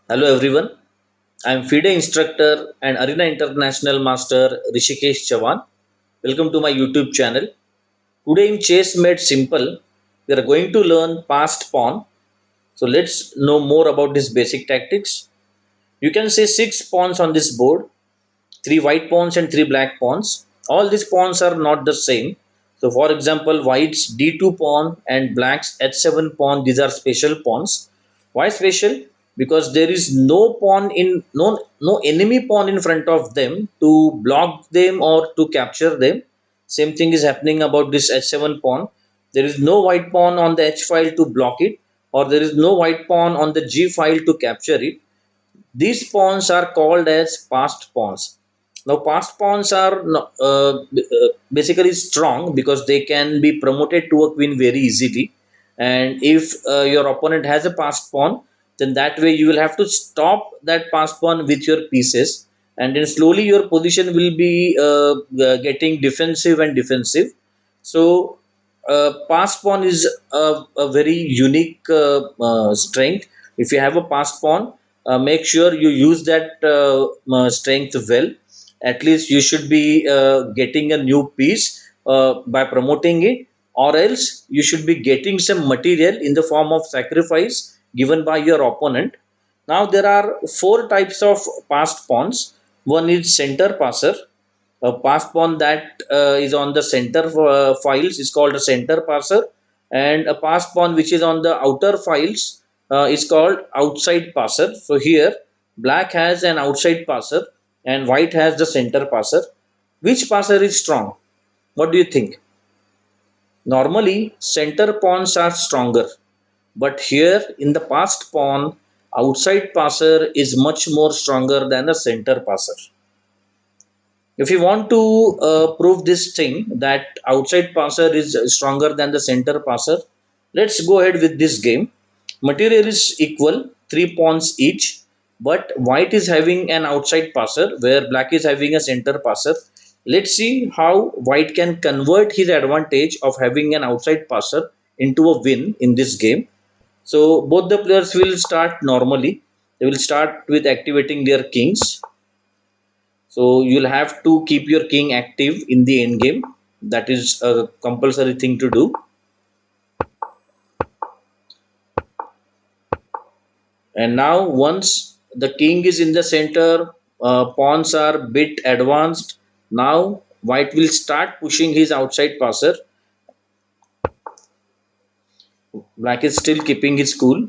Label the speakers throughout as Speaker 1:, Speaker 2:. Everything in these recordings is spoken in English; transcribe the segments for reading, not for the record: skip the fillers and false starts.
Speaker 1: Hello everyone, I am FIDE instructor and Arena International Master Rishikesh Chavan. Welcome to my YouTube channel. Today in Chess Made Simple, we are going to learn passed pawn. So let's know more about this basic tactics. You can see 6 pawns on this board, 3 white pawns and 3 black pawns. All these pawns are not the same. So for example, white's d2 pawn and black's h7 pawn, these are special pawns. Why special? Because there is no enemy pawn in front of them to block them or to capture them. Same thing is happening about this h7 pawn. There is no white pawn on the h file to block it, or there is no white pawn on the g file to capture it. These pawns are called as passed pawns. Now, passed pawns are basically strong because they can be promoted to a queen very easily. And if your opponent has a passed pawn, then that way you will have to stop that passed pawn with your pieces, and then slowly your position will be getting defensive and defensive. So, passed pawn is a very unique strength. If you have a passed pawn, make sure you use that strength well. At least you should be getting a new piece by promoting it, or else you should be getting some material in the form of sacrifice given by your opponent. Now there are four types of passed pawns. One is center passer. A pass pawn that is on the center files is called a center passer, and a pass pawn which is on the outer files is called outside passer. So here black has an outside passer and white has the center passer. Which passer is strong? What do you think? Normally center pawns are stronger, but here in the passed pawn, outside passer is much more stronger than the center passer. If you want to prove this thing that outside passer is stronger than the center passer, let's go ahead with this game. Material is equal, 3 pawns each, but white is having an outside passer where black is having a center passer. Let's see how white can convert his advantage of having an outside passer into a win in this game. So both the players will start normally. They will start with activating their kings. So you'll have to keep your king active in the end game. That is a compulsory thing to do. And now once the king is in the center, pawns are bit advanced. Now white will start pushing his outside passer. Black is still keeping his cool.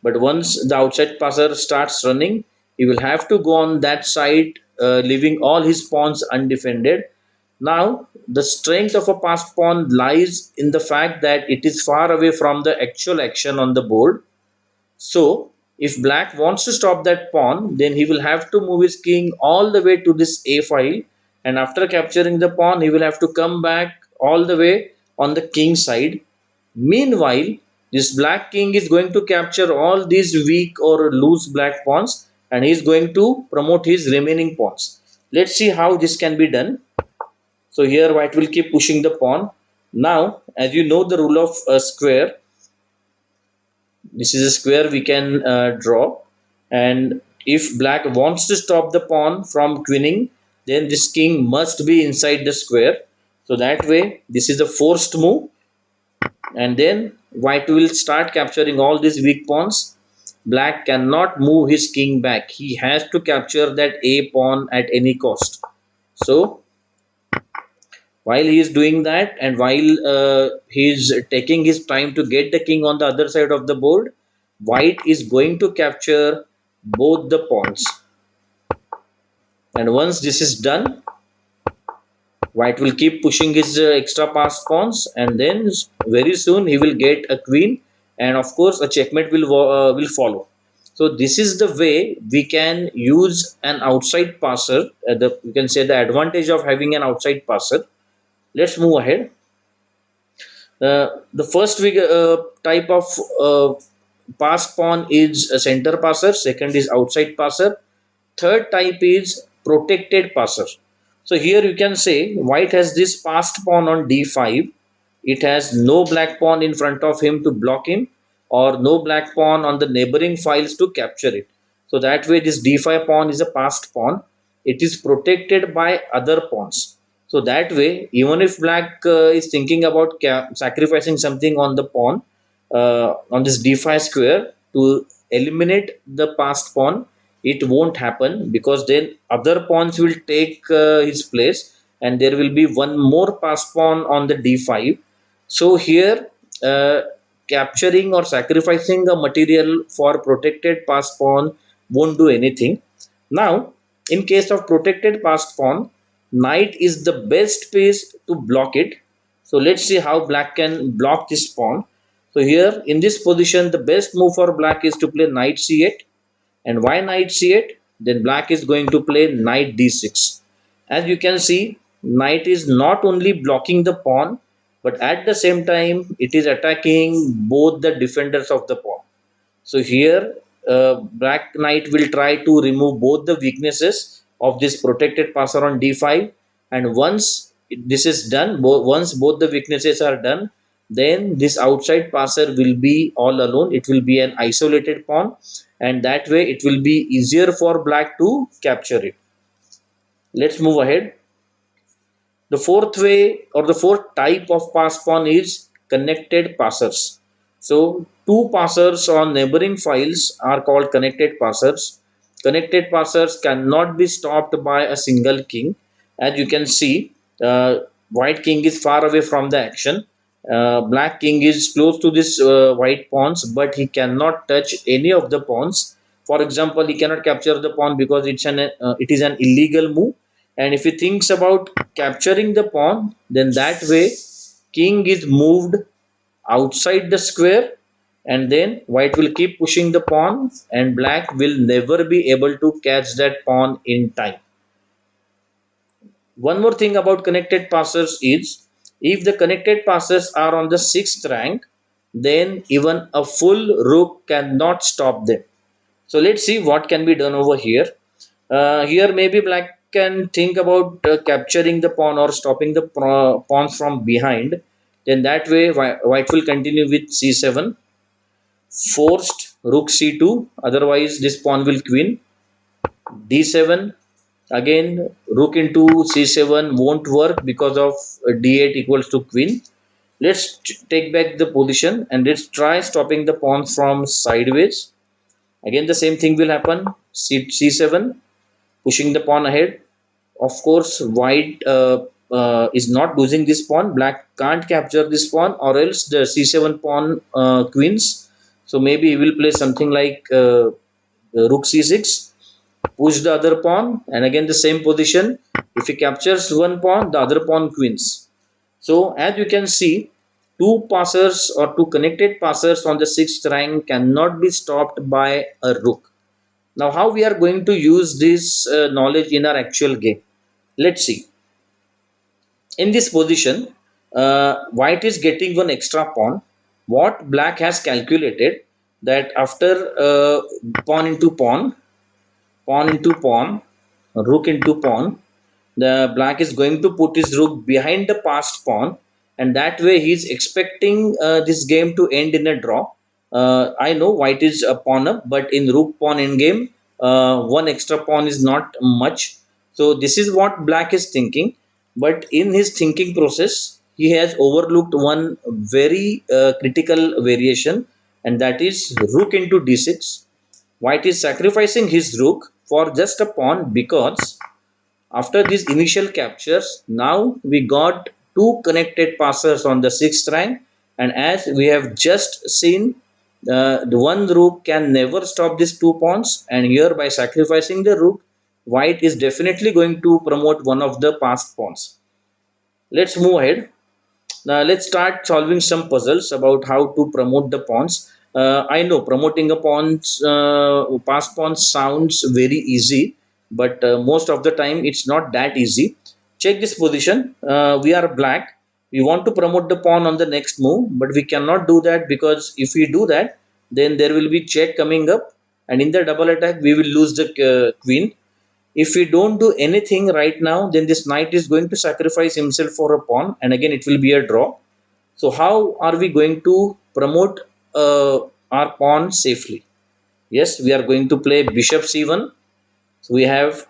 Speaker 1: But once the outside passer starts running, he will have to go on that side, leaving all his pawns undefended. Now, the strength of a passed pawn lies in the fact that it is far away from the actual action on the board. So, if black wants to stop that pawn, then he will have to move his king all the way to this a file, and after capturing the pawn, he will have to come back all the way on the king side. Meanwhile, this black king is going to capture all these weak or loose black pawns, and he is going to promote his remaining pawns. Let's see how this can be done. So here white will keep pushing the pawn. Now, as you know the rule of a square, this is a square we can draw, and if black wants to stop the pawn from queening, then this king must be inside the square. So that way, this is a forced move, and then white will start capturing all these weak pawns. Black cannot move his king back. He has to capture that a pawn at any cost. So while he is doing that, and while he is taking his time to get the king on the other side of the board, white is going to capture both the pawns. And once this is done, white will keep pushing his extra pass pawns, and then very soon he will get a queen, and of course a checkmate will follow. So this is the way we can use an outside passer. You can say the advantage of having an outside passer. Let's move ahead. The first type of pass pawn is a center passer. Second is outside passer. Third type is protected passer. So here you can say white has this passed pawn on d5. It has no black pawn in front of him to block him, or no black pawn on the neighboring files to capture it. So that way this d5 pawn is a passed pawn. It is protected by other pawns. So that way, even if black is thinking about sacrificing something on the pawn, on this d5 square to eliminate the passed pawn, it won't happen, because then other pawns will take his place, and there will be one more passed pawn on the d5. So here, uh, capturing or sacrificing a material for protected passed pawn won't do anything. Now, in case of protected passed pawn, knight is the best piece to block it. So let's see how black can block this pawn. So here in this position, the best move for black is to play knight c8. And why knight c8? Then black is going to play knight d6. As you can see, knight is not only blocking the pawn, but at the same time it is attacking both the defenders of the pawn. So here, Black Knight will try to remove both the weaknesses of this protected passer on d5. And once this is done, once both the weaknesses are done, then this outside passer will be all alone. It will be an isolated pawn, and that way it will be easier for black to capture it. Let's move ahead. The fourth way, or the fourth type of pass pawn, is connected passers. So two passers on neighboring files are called connected passers. Connected passers cannot be stopped by a single king. As you can see, white king is far away from the action. Black king is close to this white pawns, but he cannot touch any of the pawns. For example, he cannot capture the pawn because it is an illegal move. And if he thinks about capturing the pawn, then that way king is moved outside the square, and then white will keep pushing the pawn, and black will never be able to catch that pawn in time. One more thing about connected passers is, if the connected passers are on the sixth rank, then even a full rook cannot stop them. So let's see what can be done over here. Here maybe black can think about capturing the pawn or stopping the pawns from behind. Then that way white will continue with c7, forced rook c2, otherwise this pawn will queen. d7, again rook into c7 won't work because of d8 equals to queen. Let's take back the position and let's try stopping the pawns from sideways. Again the same thing will happen. C7, pushing the pawn ahead. Of course, white is not losing this pawn. Black can't capture this pawn, or else the c7 pawn queens. So maybe he will play something like rook c6, push the other pawn, and again the same position. If he captures one pawn, the other pawn queens. So as you can see, two passers or two connected passers on the sixth rank cannot be stopped by a rook. Now, how we are going to use this knowledge in our actual game? Let's see. In this position, white is getting one extra pawn. What black has calculated, that after pawn into pawn, pawn into pawn, rook into pawn, the black is going to put his rook behind the passed pawn, and that way he is expecting this game to end in a draw. I know white is a pawn up, but in rook pawn endgame, one extra pawn is not much. So this is what black is thinking, but in his thinking process, he has overlooked one very critical variation, and that is rook into d6. White is sacrificing his rook for just a pawn, because after these initial captures, now we got two connected passers on the sixth rank, and as we have just seen, the one rook can never stop these two pawns, and here by sacrificing the rook, white is definitely going to promote one of the passed pawns. Let's move ahead. Now let's start solving some puzzles about how to promote the pawns. I know promoting a pawns, pass pawn sounds very easy, but most of the time it's not that easy. Check this position. We are black. We want to promote the pawn on the next move, but we cannot do that, because if we do that, then there will be check coming up, and in the double attack we will lose the queen. If we don't do anything right now, then this knight is going to sacrifice himself for a pawn, and again it will be a draw. So how are we going to promote our pawn safely? Yes, we are going to play bishop c1. So we have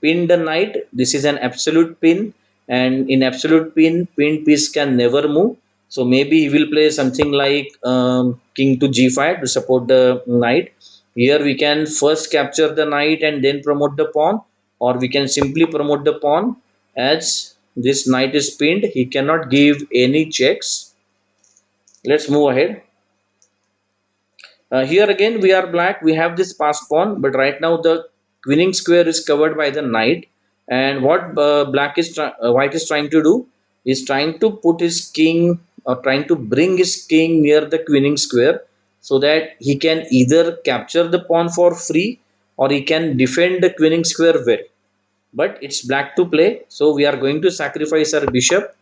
Speaker 1: pinned the knight. This is an absolute pin, and in absolute pin, pinned piece can never move. So maybe he will play something like king to g5 to support the knight. Here we can first capture the knight and then promote the pawn, or we can simply promote the pawn. As this knight is pinned, he cannot give any checks. Let's move ahead. Here again we are black. We have this passed pawn, but right now the winning square is covered by the knight. And what white is trying to do is trying to put his king, or trying to bring his king near the winning square, so that he can either capture the pawn for free, or he can defend the winning square well. But it's black to play, so we are going to sacrifice our bishop.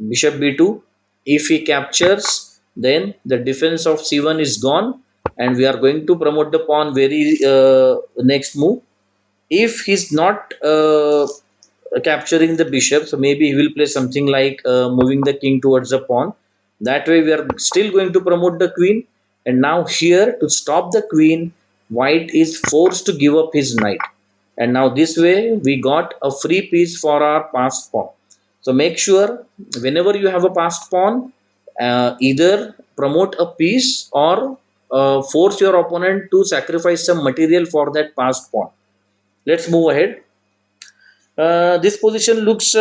Speaker 1: Bishop b2. If he captures, then the defense of c1 is gone, and we are going to promote the pawn very next move. If he's not capturing the bishop, so maybe he will play something like moving the king towards the pawn. That way we are still going to promote the queen. And now here, to stop the queen, white is forced to give up his knight. And now this way we got a free piece for our passed pawn. So make sure whenever you have a passed pawn, either promote a piece, or force your opponent to sacrifice some material for that passed pawn. Let's move ahead. This position looks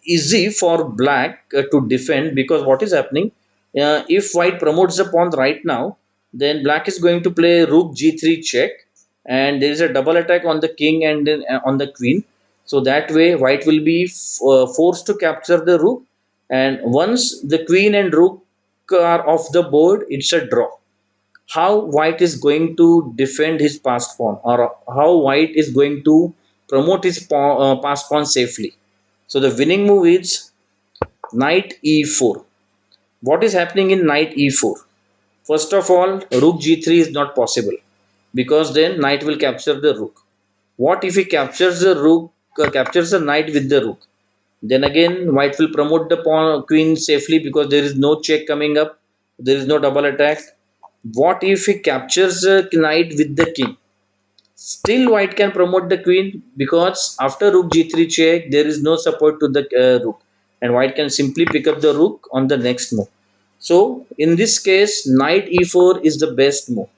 Speaker 1: easy for black to defend, because what is happening, if white promotes the pawn right now, then black is going to play rook g3 check, and there is a double attack on the king and then on the queen. So that way white will be forced to capture the rook, and once the queen and rook are off the board, it's a draw. How white is going to defend his passed pawn, or how white is going to promote his passed pawn safely? So the winning move is knight e4. What is happening in knight e4? First of all, rook g3 is not possible, because then knight will capture the rook. What if he captures the rook, captures the knight with the rook? Then again white will promote the pawn queen safely, because there is no check coming up, there is no double attack. What if he captures the knight with the king? Still white can promote the queen, because after rook g3 check there is no support to the rook, and white can simply pick up the rook on the next move. So in this case knight e4 is the best move.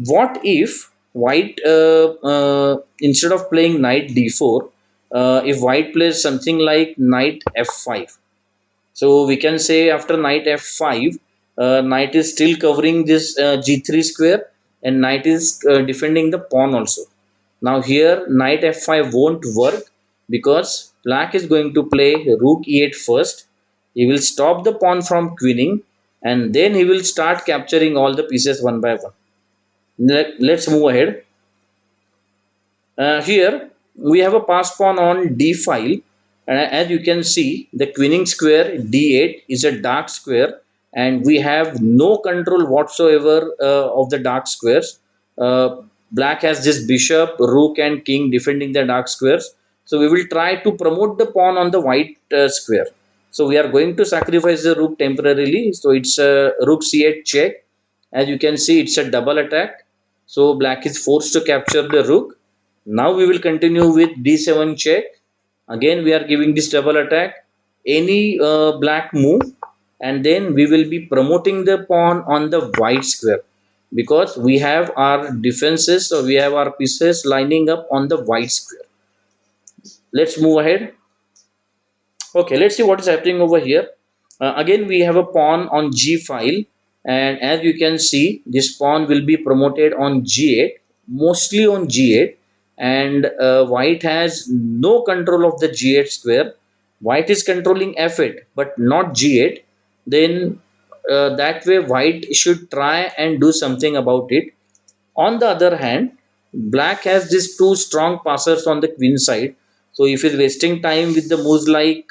Speaker 1: What if white, instead of playing knight d4, if white plays something like knight f5? So we can say after knight f5, knight is still covering this g3 square, and knight is defending the pawn also. Now here knight f5 won't work, because black is going to play rook e8 first. He will stop the pawn from queening, and then he will start capturing all the pieces one by one. Let's move ahead. Here we have a pass pawn on d file, and as you can see, the queening square d8 is a dark square, and we have no control whatsoever of the dark squares. Black has this bishop, rook, and king defending the dark squares. So we will try to promote the pawn on the white square. So we are going to sacrifice the rook temporarily. So it's a rook c8 check. As you can see, it's a double attack. So black is forced to capture the rook. Now we will continue with d7 check. Again we are giving this double attack. Any black move, and then we will be promoting the pawn on the white square, because we have our defenses, or we have our pieces lining up on the white square. Let's move ahead. Okay, let's see what is happening over here. Again we have a pawn on g file, and as you can see, this pawn will be promoted on g8, mostly on g8. And white has no control of the g8 square. White is controlling f8 but not g8. Then that way white should try and do something about it. On the other hand, black has these two strong passers on the queen side. So if he's wasting time with the moves like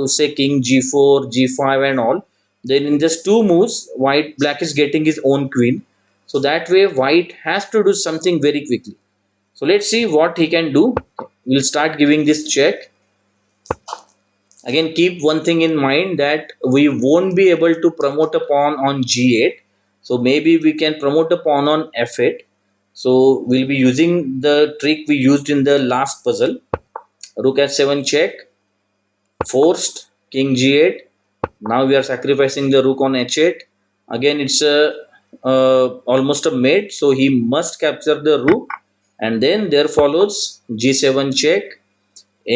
Speaker 1: say king g4, g5 and all, then in just two moves, black is getting his own queen. So that way white has to do something very quickly. So let's see what he can do. We'll start giving this check. Again, keep one thing in mind, that we won't be able to promote a pawn on g8. So maybe we can promote the pawn on f8. So we'll be using the trick we used in the last puzzle. Rook h7 check, forced, king g8. Now we are sacrificing the rook on h8. Again, it's a almost a mate, so he must capture the rook, and then there follows g7 check,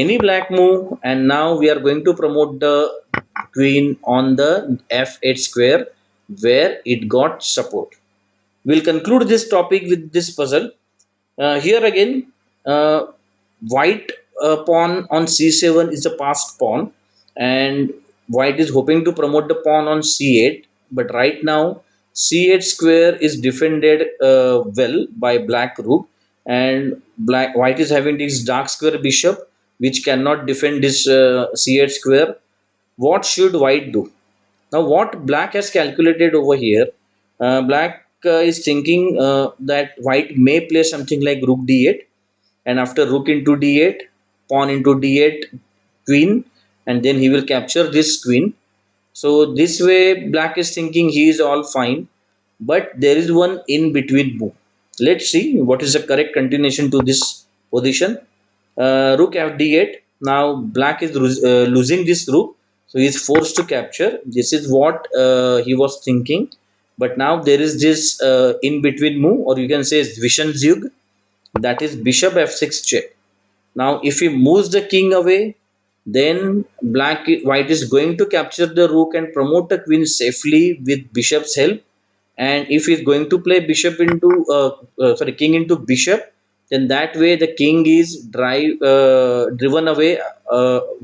Speaker 1: any black move, and now we are going to promote the queen on the f8 square where it got support. We'll conclude this topic with this puzzle. Here again, white pawn on c7 is a passed pawn, and white is hoping to promote the pawn on c8. But right now, c8 square is defended well by black rook, and white is having this dark square bishop, which cannot defend this c8 square. What should white do? Now, what black has calculated over here, black is thinking that white may play something like rook d8, and after rook into d8, pawn into d8, queen, and then he will capture this queen. So this way, black is thinking he is all fine, but there is one in between move. Let's see what is the correct continuation to this position. Rook fd8. Now black is losing this rook, so he is forced to capture. This is what he was thinking, but now there is this in between move, or you can say Zwischenzug, that is bishop f6 check. Now, if he moves the king away, then white is going to capture the rook and promote the queen safely with bishop's help. And if he's going to play bishop into sorry king into bishop, then that way the king is driven away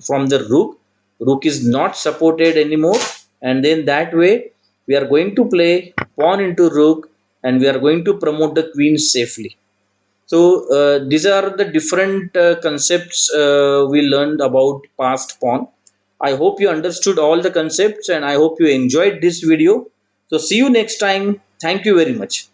Speaker 1: from the rook. Rook is not supported anymore, and then that way we are going to play pawn into rook, and we are going to promote the queen safely. So these are the different concepts we learned about passed pawn. I hope you understood all the concepts, and I hope you enjoyed this video. So see you next time. Thank you very much.